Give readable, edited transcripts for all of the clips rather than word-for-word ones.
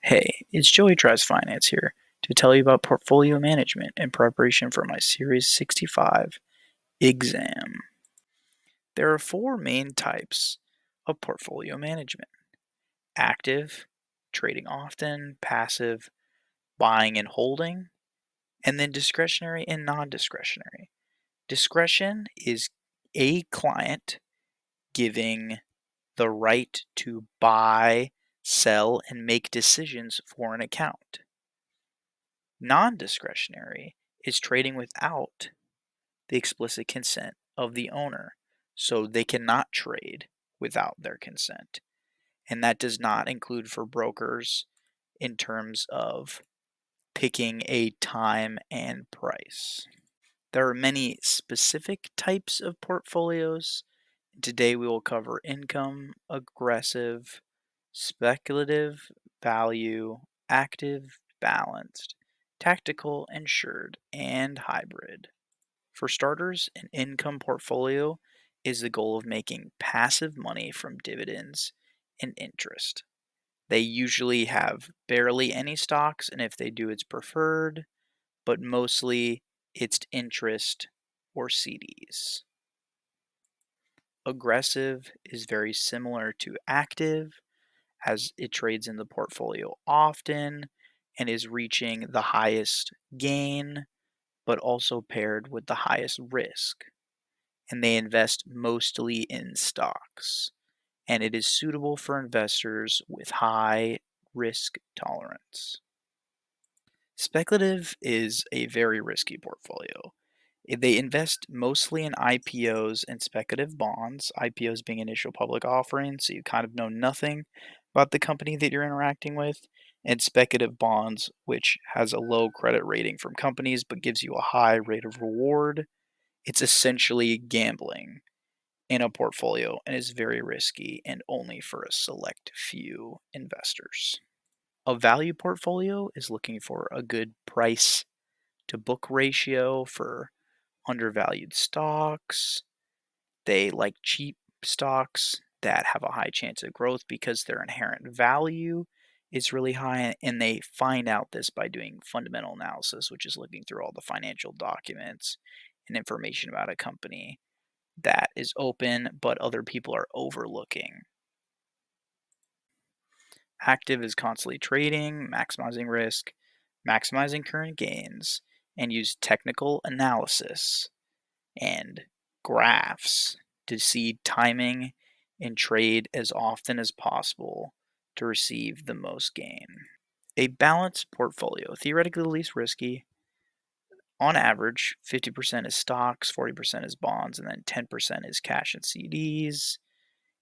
Hey, it's Joey Drives Finance here to tell you about portfolio management in preparation for my Series 65 exam. There are four main types of portfolio management: active, trading often; passive, buying and holding; and then discretionary and non discretionary. Discretion is a client giving the right to buy, sell, and make decisions for an account. Non-discretionary is trading without the explicit consent of the owner, so they cannot trade without their consent. And that does not include for brokers in terms of picking a time and price. There are many specific types of portfolios. Today we will cover income, aggressive, speculative, value, active, balanced, tactical, insured, and hybrid. For starters, an income portfolio is the goal of making passive money from dividends and interest. They usually have barely any stocks, and if they do, it's preferred, but mostly it's interest or CDs. Aggressive is very similar to active, as it trades in the portfolio often and is reaching the highest gain, but also paired with the highest risk. And they invest mostly in stocks. And it is suitable for investors with high risk tolerance. Speculative is a very risky portfolio. They invest mostly in IPOs and speculative bonds, IPOs being initial public offerings, so you kind of know nothing about the company that you're interacting with, and speculative bonds, which has a low credit rating from companies but gives you a high rate of reward. It's essentially gambling in a portfolio and is very risky and only for a select few investors. A value portfolio is looking for a good price to book ratio for undervalued stocks. They like cheap stocks that have a high chance of growth because their inherent value is really high, and they find out this by doing fundamental analysis, which is looking through all the financial documents and information about a company that is open but other people are overlooking. Active is constantly trading, maximizing risk, maximizing current gains, and use technical analysis and graphs to see timing and trade as often as possible to receive the most gain. A balanced portfolio, theoretically the least risky. On average, 50% is stocks, 40% is bonds, and then 10% is cash and CDs.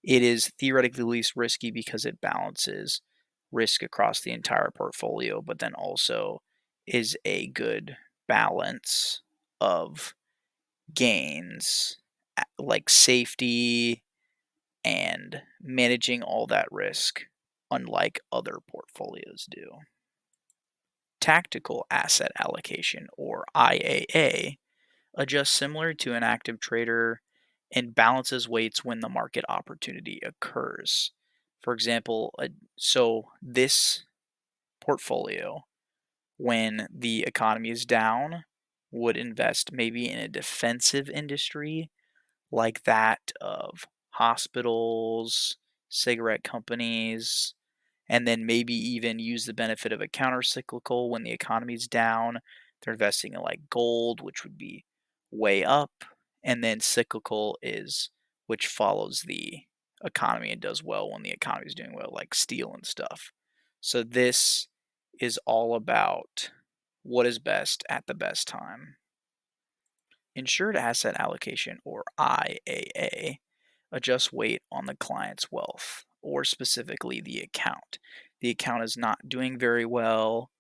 It is theoretically least risky because it balances risk across the entire portfolio, but then also is a good balance of gains, like safety and managing all that risk, unlike other portfolios do. Tactical asset allocation, or IAA, adjusts similar to an active trader and balances weights when the market opportunity occurs. For example, so this portfolio, when the economy is down, would invest maybe in a defensive industry like that of hospitals, cigarette companies, and then maybe even use the benefit of a counter-cyclical when the economy's down. They're investing in like gold, which would be way up, and then cyclical is which follows the economy and does well when the economy is doing well, like steel and stuff. So this is all about what is best at the best time. Insured asset allocation, or IAA, adjusts weight on the client's wealth, or specifically the account. The account is not doing very well,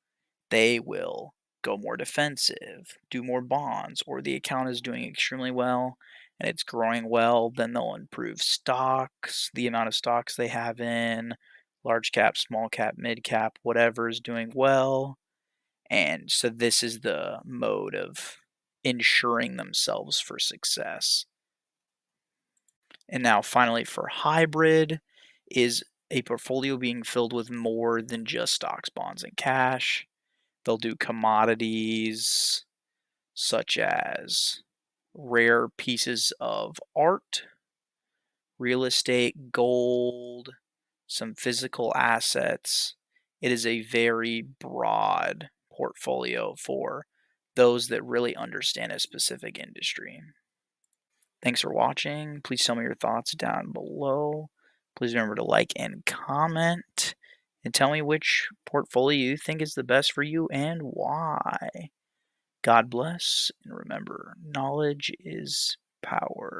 they will go more defensive, do more bonds, or the account is doing extremely well and it's growing well, then they'll improve stocks, the amount of stocks they have in large cap, small cap, mid cap, whatever is doing well. And so this is the mode of ensuring themselves for success. And now finally for hybrid is a portfolio being filled with more than just stocks, bonds, and cash. They'll do commodities such as rare pieces of art, real estate, gold, some physical assets. It is a very broad portfolio for those that really understand a specific industry. Thanks for watching. Please tell me your thoughts down below. Please remember to like and comment, and tell me which portfolio you think is the best for you and why. God bless, and remember, knowledge is power.